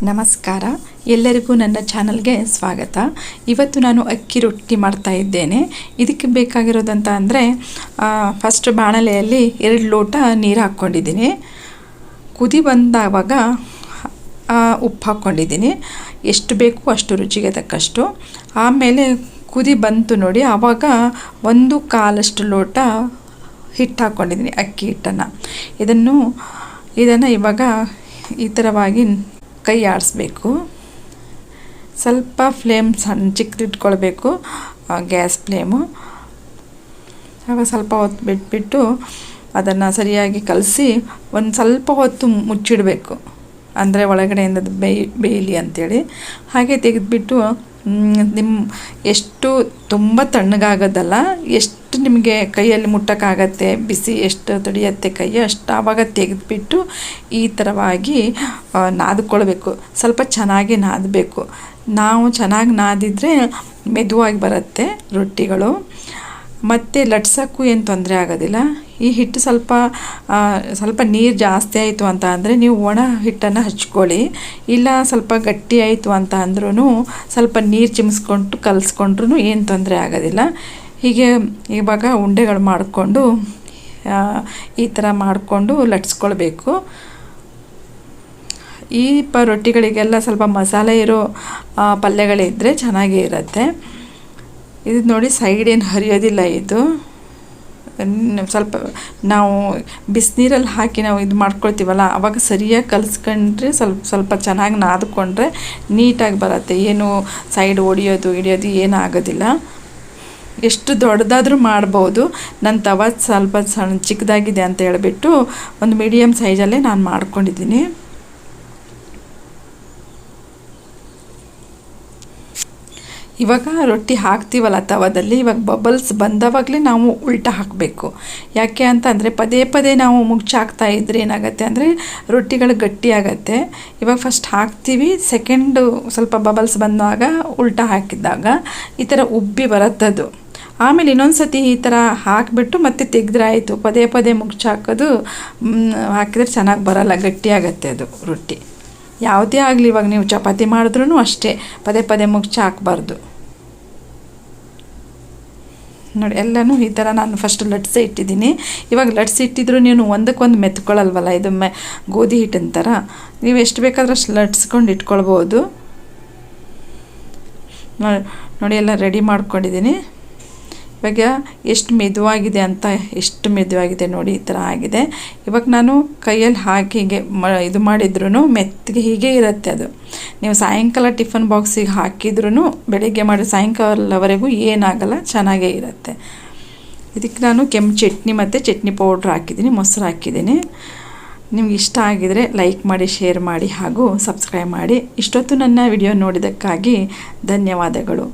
ನಮಸ್ಕಾರ, ಎಲ್ಲರಿಗೂ ನನ್ನ ಚಾನಲ್ಗೆ ಸ್ವಾಗತ. ಇವತ್ತು ನಾನು ಅಕ್ಕಿ ರೊಟ್ಟಿ ಮಾಡ್ತಾ ಇದ್ದೇನೆ. ಇದಕ್ಕೆ ಬೇಕಾಗಿರೋದಂತ ಅಂದರೆ ಫಸ್ಟ್ ಬಾಣಲೆಯಲ್ಲಿ 2 ಲೋಟ ನೀರು ಹಾಕ್ಕೊಂಡಿದ್ದೀನಿ. ಕುದಿ ಬಂದಾವಾಗ ಉಪ್ಪು ಹಾಕ್ಕೊಂಡಿದ್ದೀನಿ. ಎಷ್ಟು ಬೇಕು ಅಷ್ಟು ರುಚಿಗೆ ತಕ್ಕಷ್ಟು. ಆಮೇಲೆ ಕುದಿ ಬಂತು ನೋಡಿ, ಆವಾಗ 1/4 ಲೋಟ ಹಿಟ್ಟು ಹಾಕ್ಕೊಂಡಿದ್ದೀನಿ, ಅಕ್ಕಿ ಹಿಟ್ಟನ್ನು. ಇದನ್ನು ಇವಾಗ ಈ ಥರವಾಗಿ ಕೈ ಆಡಿಸ್ಬೇಕು. ಸ್ವಲ್ಪ ಫ್ಲೇಮ್ ಚಿಕ್ಕದಿಟ್ಕೊಳ್ಬೇಕು, ಗ್ಯಾಸ್ ಫ್ಲೇಮು. ಆವಾಗ ಸ್ವಲ್ಪ ಹೊತ್ತು ಬಿಟ್ಬಿಟ್ಟು ಅದನ್ನು ಸರಿಯಾಗಿ ಕಲಸಿ ಒಂದು ಸ್ವಲ್ಪ ಹೊತ್ತು ಮುಚ್ಚಿಡಬೇಕು, ಅಂದರೆ ಒಳಗಡೆಯಿಂದ ಬೇಯಲಿ ಅಂಥೇಳಿ. ಹಾಗೆ ತೆಗೆದುಬಿಟ್ಟು ಎಷ್ಟು ತುಂಬ ತಣ್ಣಗಾಗೋದಲ್ಲ, ಎಷ್ಟು ನಿಮಗೆ ಕೈಯಲ್ಲಿ ಮುಟ್ಟೋಕ್ಕಾಗತ್ತೆ, ಬಿಸಿ ಎಷ್ಟು ತಡೆಯುತ್ತೆ ಕೈ ಅಷ್ಟು, ಆವಾಗ ತೆಗೆದುಬಿಟ್ಟು ಈ ಥರವಾಗಿ ನಾದ್ಕೊಳ್ಬೇಕು. ಸ್ವಲ್ಪ ಚೆನ್ನಾಗಿ ನಾದಬೇಕು. ನಾವು ಚೆನ್ನಾಗಿ ನಾದಿದರೆ ಮೆದುವಾಗಿ ಬರುತ್ತೆ ರೊಟ್ಟಿಗಳು, ಮತ್ತು ಲಟ್ಸೋಕ್ಕೂ ಏನು ತೊಂದರೆ ಆಗೋದಿಲ್ಲ. ಈ ಹಿಟ್ಟು ಸ್ವಲ್ಪ ನೀರು ಜಾಸ್ತಿ ಆಯಿತು ಅಂತ ಅಂದರೆ ನೀವು ಒಣ ಹಿಟ್ಟನ್ನು ಹಚ್ಕೊಳ್ಳಿ. ಇಲ್ಲ ಸ್ವಲ್ಪ ಗಟ್ಟಿ ಆಯಿತು ಅಂತ ಅಂದ್ರೂ ಸ್ವಲ್ಪ ನೀರು ಚಿಮ್ಸ್ಕೊಂಡು ಕಲಿಸ್ಕೊಂಡ್ರೂ ಏನು ತೊಂದರೆ ಆಗೋದಿಲ್ಲ. ಹೀಗೆ ಇವಾಗ ಉಂಡೆಗಳು ಮಾಡಿಕೊಂಡು ಈ ಥರ ಮಾಡಿಕೊಂಡು ಲಟ್ಸ್ಕೊಳ್ಬೇಕು. ಈ ರೊಟ್ಟಿಗಳಿಗೆಲ್ಲ ಸ್ವಲ್ಪ ಮಸಾಲೆ ಇರೋ ಪಲ್ಯಗಳಿದ್ದರೆ ಚೆನ್ನಾಗೇ ಇರುತ್ತೆ. ಇದು ನೋಡಿ, ಸೈಡ್ ಏನು ಹರಿಯೋದಿಲ್ಲ. ಇದು ಸ್ವಲ್ಪ ನಾವು ಬಿಸಿನೀರಲ್ಲಿ ಹಾಕಿ ನಾವು ಇದು ಮಾಡ್ಕೊಳ್ತೀವಲ್ಲ, ಆವಾಗ ಸರಿಯಾಗಿ ಕಲಿಸ್ಕೊಂಡ್ರೆ ಸ್ವಲ್ಪ ಚೆನ್ನಾಗಿ ನಾದ್ಕೊಂಡ್ರೆ ನೀಟಾಗಿ ಬರುತ್ತೆ. ಏನು ಸೈಡ್ ಹಿಡಿಯೋದು ಏನಾಗೋದಿಲ್ಲ. ಎಷ್ಟು ದೊಡ್ಡದಾದರೂ ಮಾಡ್ಬೋದು. ನನ್ನ ತವ ಸ್ವಲ್ಪ ಚಿಕ್ಕದಾಗಿದೆ ಅಂತ ಹೇಳಿಬಿಟ್ಟು ಒಂದು ಮೀಡಿಯಮ್ ಸೈಜಲ್ಲೇ ನಾನು ಮಾಡ್ಕೊಂಡಿದ್ದೀನಿ. ಇವಾಗ ರೊಟ್ಟಿ ಹಾಕ್ತೀವಲ್ಲ ತವದಲ್ಲಿ, ಇವಾಗ ಬಬಲ್ಸ್ ಬಂದವಾಗಲೇ ನಾವು ಉಲ್ಟಾ ಹಾಕಬೇಕು. ಯಾಕೆ ಅಂತ ಅಂದರೆ ಪದೇ ನಾವು ಮುಚ್ಚಾಕ್ತಾ ಇದ್ರೆ ಏನಾಗುತ್ತೆ ಅಂದರೆ ರೊಟ್ಟಿಗಳು ಗಟ್ಟಿಯಾಗತ್ತೆ. ಇವಾಗ ಫಸ್ಟ್ ಹಾಕ್ತೀವಿ, ಸೆಕೆಂಡು ಸ್ವಲ್ಪ ಬಬಲ್ಸ್ ಬಂದಾಗ ಉಲ್ಟಾ ಹಾಕಿದಾಗ ಈ ಥರ ಉಬ್ಬಿ ಬರುತ್ತದು. ಆಮೇಲೆ ಇನ್ನೊಂದು ಸತಿ ಈ ಥರ ಹಾಕಿಬಿಟ್ಟು ಮತ್ತೆ ತೆಗೆದ್ರೆ ಆಯಿತು. ಪದೇ ಮುಚ್ಚಾಕೋದು ಹಾಕಿದ್ರೆ ಚೆನ್ನಾಗಿ ಬರಲ್ಲ, ಗಟ್ಟಿಯಾಗತ್ತೆ ಅದು ರೊಟ್ಟಿ. ಯಾವುದೇ ಆಗಲಿ, ಇವಾಗ ನೀವು ಚಪಾತಿ ಮಾಡಿದ್ರೂ ಅಷ್ಟೇ ಪದೇ ಮುಚ್ಚಿ ಹಾಕಬಾರ್ದು. ನೋಡಿ, ಎಲ್ಲನೂ ಈ ಥರ ನಾನು ಫಸ್ಟ್ ಲಟ್ಸಿ ಇಟ್ಟಿದ್ದೀನಿ. ಇವಾಗ ಲಟ್ಸಿ ಇಟ್ಟಿದ್ರು ನೀವು ಒಂದಕ್ಕೊಂದು ಮೆತ್ಕೊಳ್ಳಲ್ವಲ್ಲ, ಇದು ಗೋಧಿ ಹಿಟ್ಟಿನ ಥರ. ನೀವು ಎಷ್ಟು ಬೇಕಾದ್ರೂ ಅಷ್ಟು ಲಟ್ಸ್ಕೊಂಡು ಇಟ್ಕೊಳ್ಬೋದು. ನೋಡಿ ಎಲ್ಲ ರೆಡಿ ಮಾಡ್ಕೊಂಡಿದ್ದೀನಿ. ಇವಾಗ ಎಷ್ಟು ಮೆದುವಾಗಿದೆ ನೋಡಿ, ಈ ಥರ ಆಗಿದೆ. ಇವಾಗ ನಾನು ಕೈಯಲ್ಲಿ ಹಾಕಿ ಹೀಗೆ ಇದು ಮಾಡಿದ್ರೂ ಮೆತ್ತಗೆ ಹೀಗೆ ಇರುತ್ತೆ ಅದು. ನೀವು ಸಾಯಂಕಾಲ ಟಿಫನ್ ಬಾಕ್ಸಿಗೆ ಹಾಕಿದ್ರೂ ಬೆಳಿಗ್ಗೆ ಮಾಡಿ ಸಾಯಂಕಾಲವರೆಗೂ ಏನಾಗಲ್ಲ, ಚೆನ್ನಾಗೇ ಇರುತ್ತೆ. ಇದಕ್ಕೆ ನಾನು ಕೆಂಪು ಚಟ್ನಿ ಮತ್ತು ಚಟ್ನಿ ಪೌಡ್ರ್ ಹಾಕಿದ್ದೀನಿ, ಮೊಸರು ಹಾಕಿದ್ದೀನಿ. ನಿಮ್ಗೆ ಇಷ್ಟ ಆಗಿದರೆ ಲೈಕ್ ಮಾಡಿ, ಶೇರ್ ಮಾಡಿ ಹಾಗೂ ಸಬ್ಸ್ಕ್ರೈಬ್ ಮಾಡಿ. ಇಷ್ಟೊತ್ತು ನನ್ನ ವಿಡಿಯೋ ನೋಡಿದ್ದಕ್ಕಾಗಿ ಧನ್ಯವಾದಗಳು.